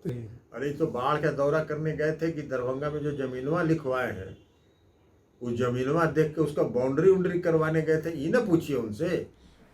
अरे तो बाढ़ का दौरा करने गए थे कि दरभंगा में जो जमीनवा लिखवाए हैं, वो जमीनवा देख के उसका बाउंड्री उंड्री करवाने गए थे, ये ना पूछिए उनसे।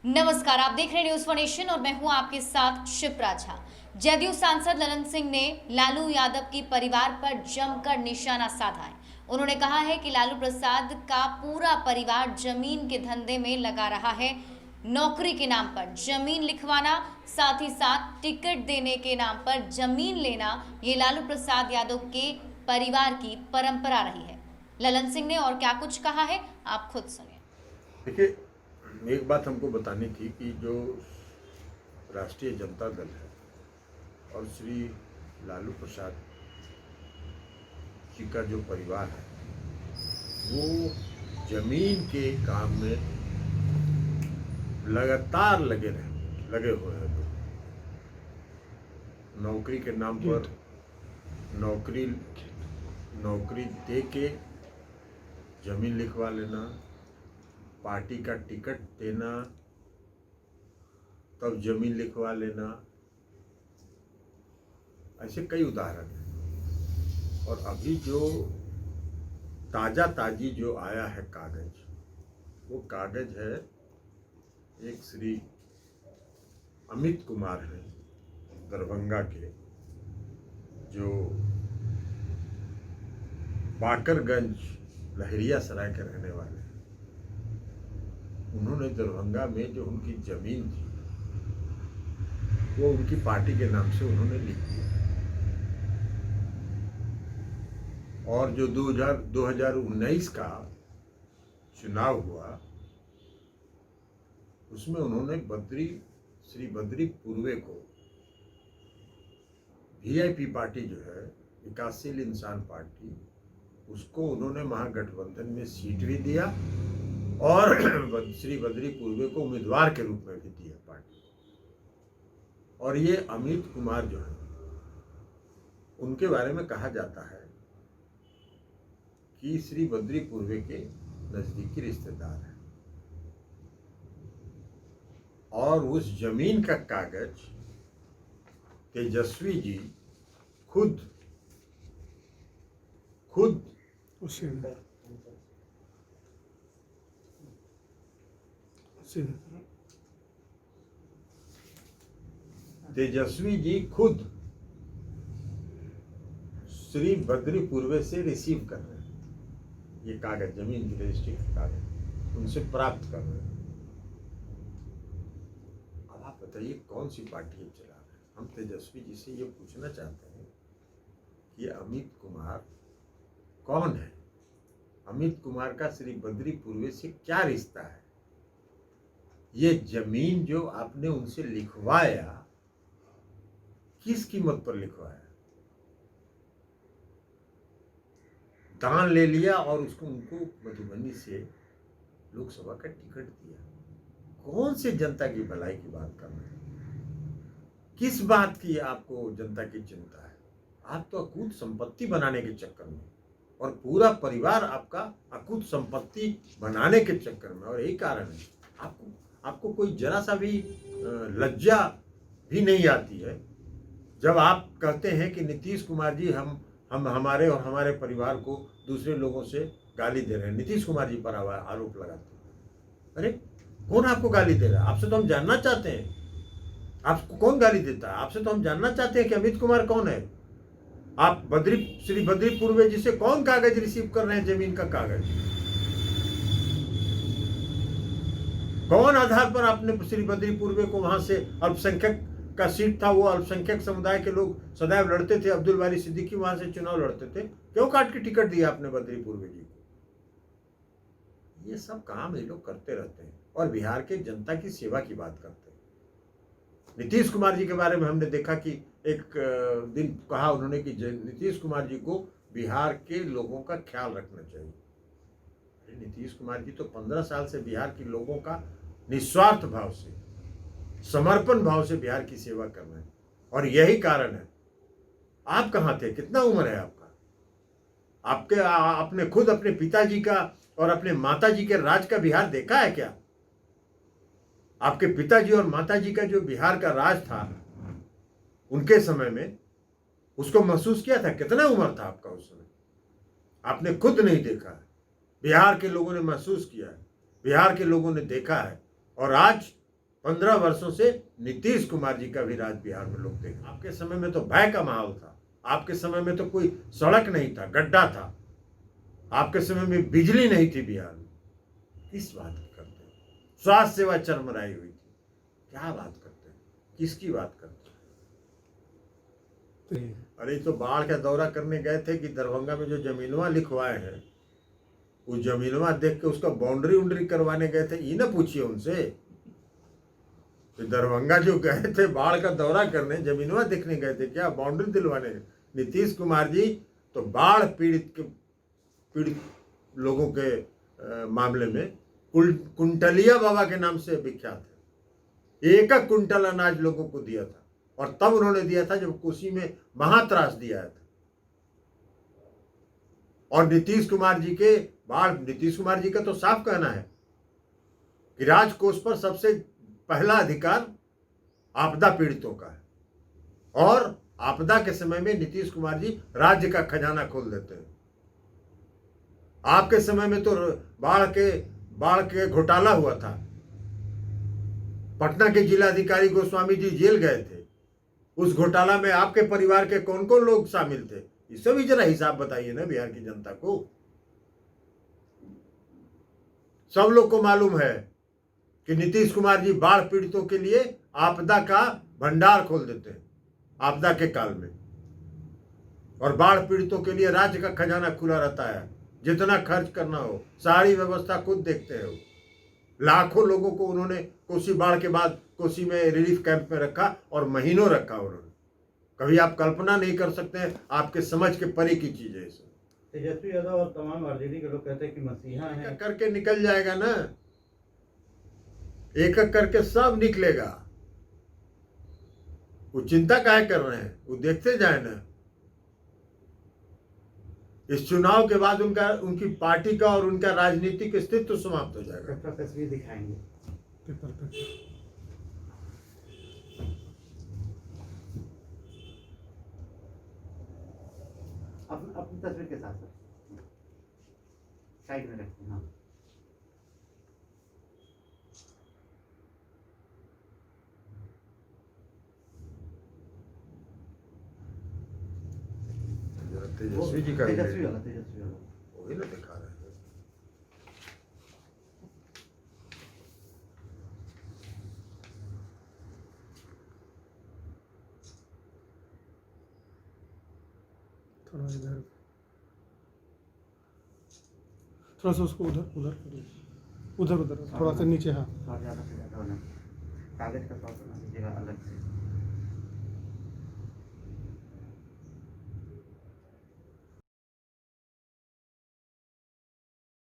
नमस्कार, आप देख रहे हैं न्यूज वन नेशन और मैं हूं आपके साथ शिप्रा झा। जदयू सांसद ललन सिंह ने लालू यादव के परिवार पर जमकर निशाना साधा है। उन्होंने कहा है कि लालू प्रसाद का पूरा परिवार जमीन के धंधे में लगा रहा है। नौकरी के नाम पर जमीन लिखवाना, साथ ही साथ टिकट देने के नाम पर जमीन लेना, ये लालू प्रसाद यादव के परिवार की परंपरा रही है। ललन सिंह ने और क्या कुछ कहा है, आप खुद सुनिए। देखिए, एक बात हमको बतानी थी कि जो राष्ट्रीय जनता दल है और श्री लालू प्रसाद जी का जो परिवार है, वो जमीन के काम में लगातार लगे हुए हैं। नौकरी के नाम पर नौकरी दे के जमीन लिखवा लेना, पार्टी का टिकट देना, तब जमीन लिखवा लेना, ऐसे कई उदाहरण हैं। और अभी जो ताजी जो आया है कागज, वो कागज है एक श्री अमित कुमार हैं दरभंगा के, जो बाकरगंज लहरिया सराय के रहने वाले हैं। उन्होंने दरभंगा में जो उनकी जमीन थी, वो उनकी पार्टी के नाम से उन्होंने लिख दिया। और जो 2019 का चुनाव हुआ, उसमें उन्होंने श्री बद्री पूर्वे को, वीआईपी पार्टी जो है विकासशील इंसान पार्टी, उसको उन्होंने महागठबंधन में सीट भी दिया और श्री बद्री पूर्वे को उम्मीदवार के रूप में भी दिया पार्टी। और ये अमित कुमार जो है, उनके बारे में कहा जाता है कि श्री बद्री पूर्वे के नजदीकी रिश्तेदार हैं। और उस जमीन का कागज तेजस्वी जी खुद श्री बद्री पूर्वे से रिसीव कर रहे हैं। ये कागज, जमीन की रजिस्ट्री का कागज उनसे प्राप्त कर रहे हैं। अब आप बताइए कौन सी पार्टी है चला रहे हैं? हम तेजस्वी जी से ये पूछना चाहते हैं कि अमित कुमार कौन है? अमित कुमार का श्री बद्री पूर्वे से क्या रिश्ता है? ये जमीन जो आपने उनसे लिखवाया, किस कीमत पर लिखवाया? दान ले लिया और उनको मधुबनी से लोकसभा का टिकट दिया। कौन से जनता की भलाई की बात कर रहे हैं? किस बात की आपको जनता की चिंता है? आप तो अकूत संपत्ति बनाने के चक्कर में, और पूरा परिवार आपका अकूत संपत्ति बनाने के चक्कर में। और यही कारण है आपको कोई जरा सा भी लज्जा भी नहीं आती है जब आप कहते हैं कि नीतीश कुमार जी हम हमारे और हमारे परिवार को दूसरे लोगों से गाली दे रहे हैं। नीतीश कुमार जी पर आरोप लगाते हैं। अरे कौन आपको गाली दे रहा है? आपसे तो हम जानना चाहते हैं, आपको कौन गाली देता है? आपसे तो हम जानना चाहते हैं कि अमित कुमार कौन है। आप श्री बद्री पूर्वे जी से कौन कागज रिसीव कर रहे हैं? जमीन का कागज कौन आधार पर आपने श्री बद्री पूर्वे को, वहां से अल्पसंख्यक का सीट था, वो अल्पसंख्यक समुदाय के लोग सदैव लड़ते थे, अब्दुल बारी सिद्दीकी वहां से चुनाव लड़ते थे, क्यों काट के टिकट दिया आपने बद्री पूर्वे जी को? ये सब काम ये लोग करते रहते हैं और बिहार के जनता की सेवा की बात करते हैं। नीतीश कुमार जी के बारे में हमने देखा कि एक दिन कहा उन्होंने कि नीतीश कुमार जी को बिहार के लोगों का ख्याल रखना चाहिए। नीतीश कुमार जी तो 15 साल से बिहार के लोगों का निस्वार्थ भाव से, समर्पण भाव से बिहार की सेवा कर रहे हैं। और यही कारण है। आप कहाँ थे? कितना उम्र है आपका? आपने खुद अपने पिताजी का और अपने माताजी के राज का बिहार देखा है क्या? आपके पिताजी और माताजी का जो बिहार का राज था, उनके समय में उसको महसूस किया था? कितना उम्र था आपका उस समय? आपने खुद नहीं देखा है, बिहार के लोगों ने महसूस किया है, बिहार के लोगों ने देखा है। और आज 15 वर्षों से नीतीश कुमार जी का भी राज बिहार में लोग देख। आपके समय में तो भय का माहौल था, आपके समय में तो कोई सड़क नहीं था, गड्ढा था, आपके समय में बिजली नहीं थी बिहार में। किस बात की करते हैं? स्वास्थ्य सेवा चरमराई हुई थी। क्या बात करते हैं? किसकी बात करते हैं? अरे तो बाढ़ का दौरा करने गए थे कि दरभंगा में जो जमीनवा लिखवाए हैं, उस जमीनवा देख के उसका बाउंड्री उंड्री करवाने गए थे। ये ना पूछिए उनसे कि दरभंगा जो गए थे बाढ़ का दौरा करने, जमीनवा देखने गए थे क्या? बाउंड्री दिलवाने गए। नीतीश कुमार जी तो बाढ़ पीड़ित लोगों के मामले में कुंटलिया बाबा के नाम से विख्यात है। एक कुंटल अनाज लोगों को दिया था, और तब उन्होंने दिया था जब कोसी में महात्रास दिया था। और नीतीश कुमार जी का तो साफ कहना है कि राजकोष पर सबसे पहला अधिकार आपदा पीड़ितों का है, और आपदा के समय में नीतीश कुमार जी राज्य का खजाना खोल देते हैं। आपके समय में तो बाढ़ के घोटाला हुआ था। पटना के जिलाधिकारी गोस्वामी जी जेल गए थे। उस घोटाला में आपके परिवार के कौन कौन लोग शामिल थे? इससे भी जरा हिसाब बताइए ना बिहार की जनता को। सब लोग को मालूम है कि नीतीश कुमार जी बाढ़ पीड़ितों के लिए आपदा का भंडार खोल देते हैं आपदा के काल में, और बाढ़ पीड़ितों के लिए राज्य का खजाना खुला रहता है। जितना खर्च करना हो सारी व्यवस्था खुद देखते हो। लाखों लोगों को उन्होंने कोसी बाढ़ के बाद कोसी में रिलीफ कैंप में रखा, और महीनों रखा उन्होंने। कभी आप कल्पना नहीं कर सकते हैं, आपके समझ के परे की चीज है। तेजस्वी यादव और तमाम आरजेडी के लोग कहते हैं कि मसीहा हैं। एक करके निकल जाएगा ना, एक एक करके सब निकलेगा। वो चिंता काहे कर रहे हैं? वो देखते जाए ना। इस चुनाव के बाद उनकी पार्टी का और उनका राजनीतिक अस्तित्व तो समाप्त हो जाएगा। तस्वीर दिखाएंगे पेपर पे। अपनी तस्वीर के साथ साइड में रखते हैं। हाँ, तेजस्वी जी का तेजस्वी वाला वही ना दिखा रहे हैं। थोड़ा इधर, थोड़ा सा उसको उधर उधर थोड़ा सा नीचे। हाँ, ज़्यादा से ज़्यादा होना, कागज का शॉट बना दीजिएगा अलग से।